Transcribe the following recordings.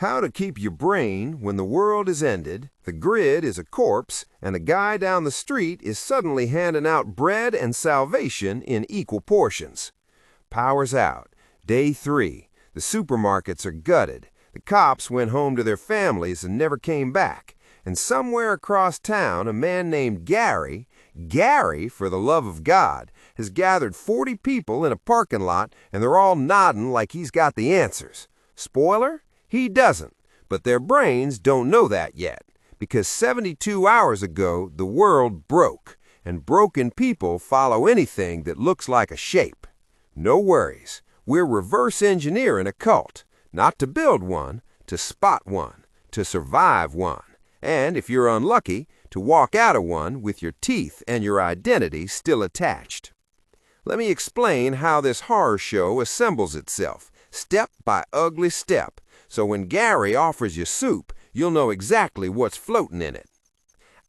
How to keep your brain when the world is ended, the grid is a corpse, and the guy down the street is suddenly handing out bread and salvation in equal portions. Power's out. Day 3. The supermarkets are gutted. The cops went home to their families and never came back. And somewhere across town, a man named Gary, for the love of God, has gathered 40 people in a parking lot, and they're all nodding like he's got the answers. Spoiler? He doesn't, but their brains don't know that yet, because 72 hours ago the world broke, and broken people follow anything that looks like a shape. No worries, we're reverse engineering a cult, not to build one, to spot one, to survive one, and if you're unlucky, to walk out of one with your teeth and your identity still attached. Let me explain how this horror show assembles itself, step by ugly step, so when Gary offers you soup, you'll know exactly what's floating in it.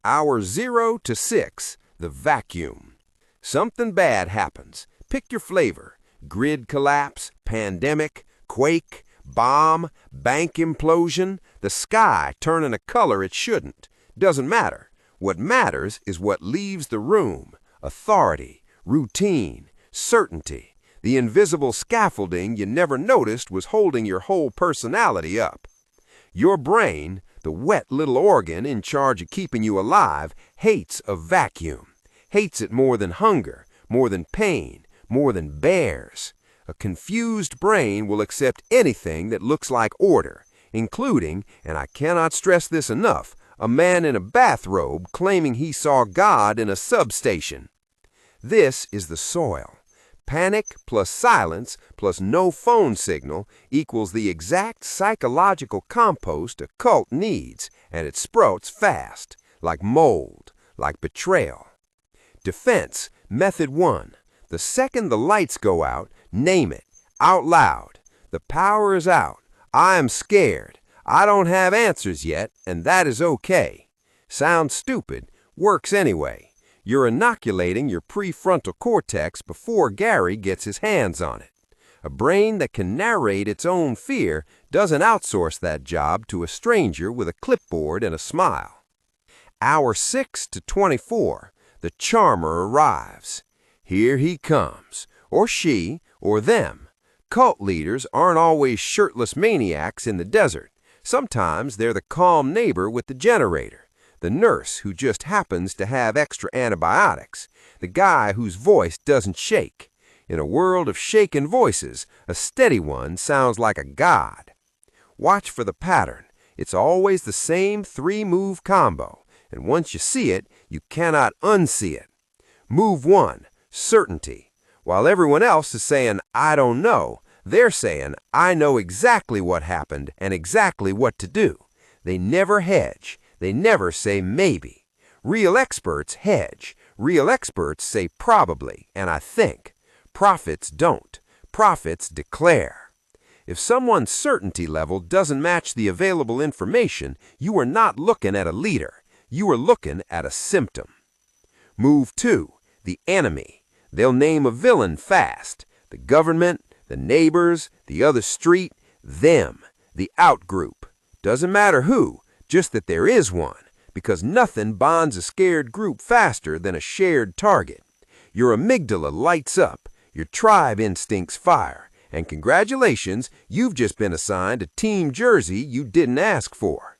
Hour 0 to 6, the vacuum. Something bad happens. Pick your flavor. Grid collapse, pandemic, quake, bomb, bank implosion, the sky turning a color it shouldn't. Doesn't matter. What matters is what leaves the room. Authority, routine, certainty. The invisible scaffolding you never noticed was holding your whole personality up. Your brain, the wet little organ in charge of keeping you alive, hates a vacuum. Hates it more than hunger, more than pain, more than bears. A confused brain will accept anything that looks like order, including, and I cannot stress this enough, a man in a bathrobe claiming he saw God in a substation. This is the soil. Panic plus silence plus no phone signal equals the exact psychological compost a cult needs, and it sprouts fast, like mold, like betrayal. Defense, method 1. The second the lights go out, name it, out loud. The power is out. I am scared. I don't have answers yet, and that is okay. Sounds stupid, works anyway. You're inoculating your prefrontal cortex before Gary gets his hands on it. A brain that can narrate its own fear doesn't outsource that job to a stranger with a clipboard and a smile. Hour 6 to 24, the charmer arrives. Here he comes, or she, or them. Cult leaders aren't always shirtless maniacs in the desert. Sometimes they're the calm neighbor with the generator. The nurse who just happens to have extra antibiotics, the guy whose voice doesn't shake. In a world of shaken voices, a steady one sounds like a god. Watch for the pattern. It's always the same 3-move combo, and once you see it, you cannot unsee it. Move 1, certainty. While everyone else is saying, I don't know, they're saying, I know exactly what happened and exactly what to do. They never hedge. They never say maybe. Real experts hedge. Real experts say probably and I think. Prophets don't. Prophets declare. If someone's certainty level doesn't match the available information, you are not looking at a leader. You are looking at a symptom. Move 2, the enemy. They'll name a villain fast. The government, the neighbors, the other street, them, the outgroup. Doesn't matter who. Just that there is one, because nothing bonds a scared group faster than a shared target. Your amygdala lights up, your tribe instincts fire, and congratulations, you've just been assigned a team jersey you didn't ask for.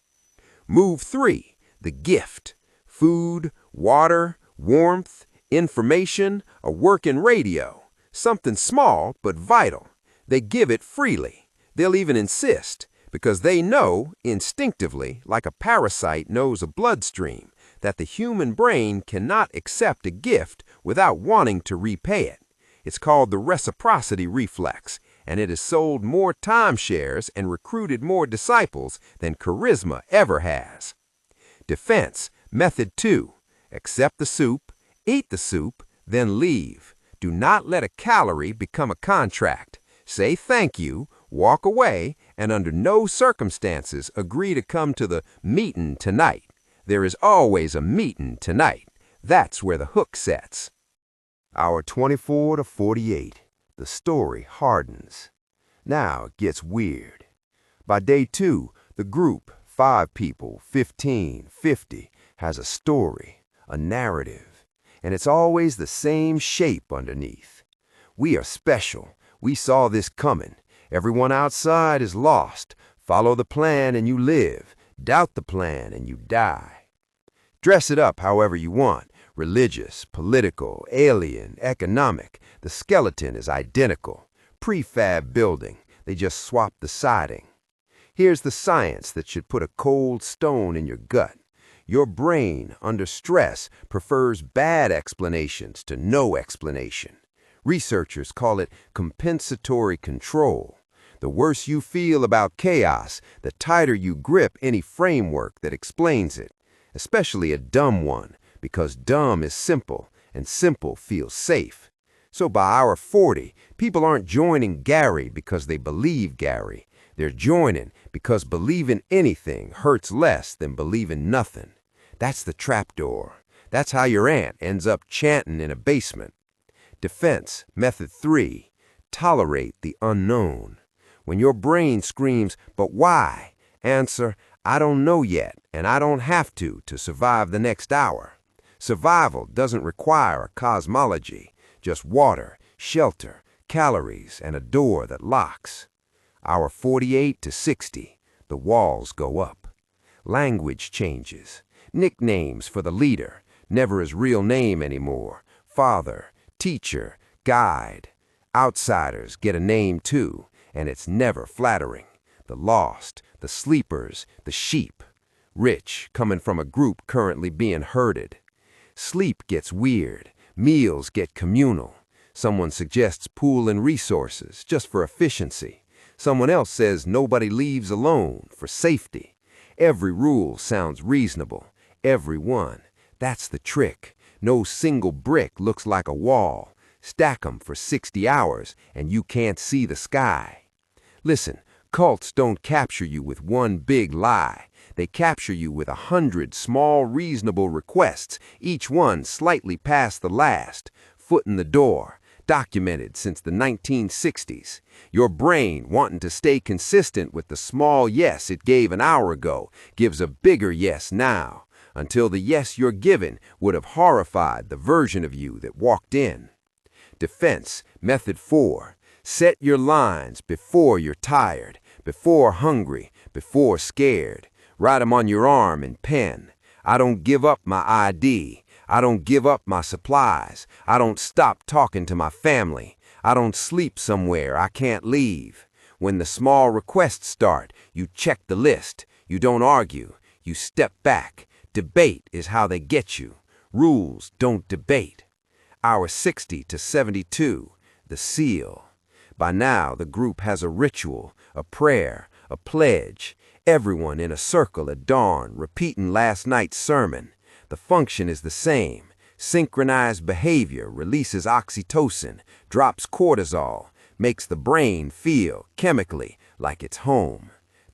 Move 3, the gift. Food, water, warmth, information, a working radio. Something small but vital. They give it freely. They'll even insist. Because they know, instinctively, like a parasite knows a bloodstream, that the human brain cannot accept a gift without wanting to repay it. It's called the reciprocity reflex, and it has sold more timeshares and recruited more disciples than charisma ever has. Defense, method 2. Accept the soup, eat the soup, then leave. Do not let a calorie become a contract. Say thank you, walk away, and under no circumstances agree to come to the meeting tonight. There is always a meeting tonight. That's where the hook sets. Hour 24 to 48. The story hardens. Now it gets weird. By day 2, The group, 5 people, 15, 50, has a story, a narrative, and it's always the same shape underneath. We are special. We saw this coming. Everyone outside is lost. Follow the plan and you live. Doubt the plan and you die. Dress it up however you want. Religious, political, alien, economic. The skeleton is identical. Prefab building. They just swap the siding. Here's the science that should put a cold stone in your gut. Your brain, under stress, prefers bad explanations to no explanation. Researchers call it compensatory control. The worse you feel about chaos, the tighter you grip any framework that explains it, especially a dumb one, because dumb is simple, and simple feels safe. So by hour 40, people aren't joining Gary because they believe Gary. They're joining because believing anything hurts less than believing nothing. That's the trapdoor. That's how your aunt ends up chanting in a basement. Defense, method 3, tolerate the unknown. When your brain screams, "But why?" answer, "I don't know yet, and I don't have to survive the next hour." Survival doesn't require a cosmology, just water, shelter, calories, and a door that locks. Hour 48 to 60, the walls go up. Language changes. Nicknames for the leader, never his real name anymore. Father, teacher, guide. Outsiders get a name too, and it's never flattering. The lost, the sleepers, the sheep. Rich, coming from a group currently being herded. Sleep gets weird. Meals get communal. Someone suggests pooling resources just for efficiency. Someone else says nobody leaves alone for safety. Every rule sounds reasonable. Every one. That's the trick. No single brick looks like a wall. Stack 'em for 60 hours and you can't see the sky. Listen, cults don't capture you with one big lie. They capture you with 100 small reasonable requests, each one slightly past the last. Foot in the door. Documented since the 1960s. Your brain, wanting to stay consistent with the small yes it gave an hour ago, gives a bigger yes now, until the yes you're given would have horrified the version of you that walked in. Defense, method 4. Set your lines before you're tired, before hungry, before scared. Write 'em on your arm in pen. I don't give up my ID. I don't give up my supplies. I don't stop talking to my family. I don't sleep somewhere I can't leave. When the small requests start, you check the list. You don't argue. You step back. Debate is how they get you. Rules don't debate. Hour 60 to 72, the seal. By now, the group has a ritual, a prayer, a pledge. Everyone in a circle at dawn, repeating last night's sermon. The function is the same. Synchronized behavior releases oxytocin, drops cortisol, makes the brain feel, chemically, like it's home.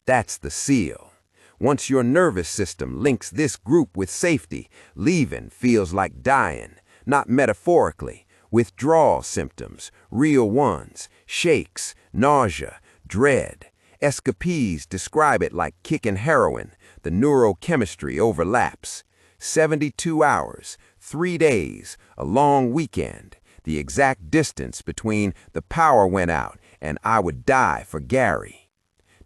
That's the seal. Once your nervous system links this group with safety, leaving feels like dying, not metaphorically. Withdrawal symptoms, real ones, shakes, nausea, dread. Escapees describe it like kicking heroin. The neurochemistry overlaps. 72 hours, 3 days, a long weekend, the exact distance between the power went out and I would die for Gary.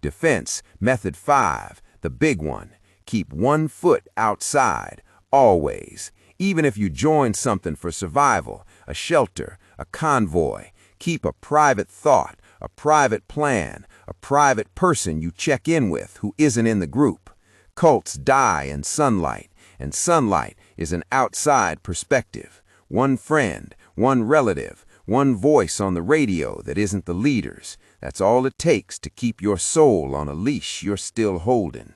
Defense, method 5, the big one. Keep 1 foot outside, always. Even if you join something for survival, a shelter, a convoy, keep a private thought, a private plan, a private person you check in with who isn't in the group. Cults die in sunlight. And sunlight is an outside perspective. One friend, one relative, one voice on the radio that isn't the leader's. That's all it takes to keep your soul on a leash you're still holding.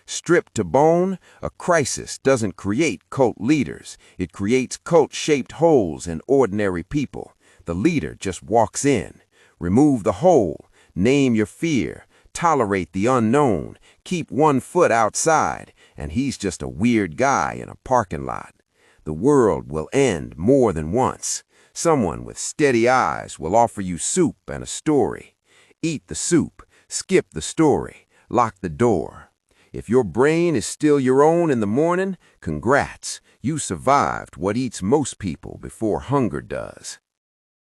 Stripped to bone, a crisis doesn't create cult leaders. It creates cult-shaped holes in ordinary people. The leader just walks in. Remove the hole. Name your fear. Tolerate the unknown. Keep 1 foot outside. And he's just a weird guy in a parking lot. The world will end more than once. Someone with steady eyes will offer you soup and a story. Eat the soup, skip the story, lock the door. If your brain is still your own in the morning, congrats, you survived what eats most people before hunger does.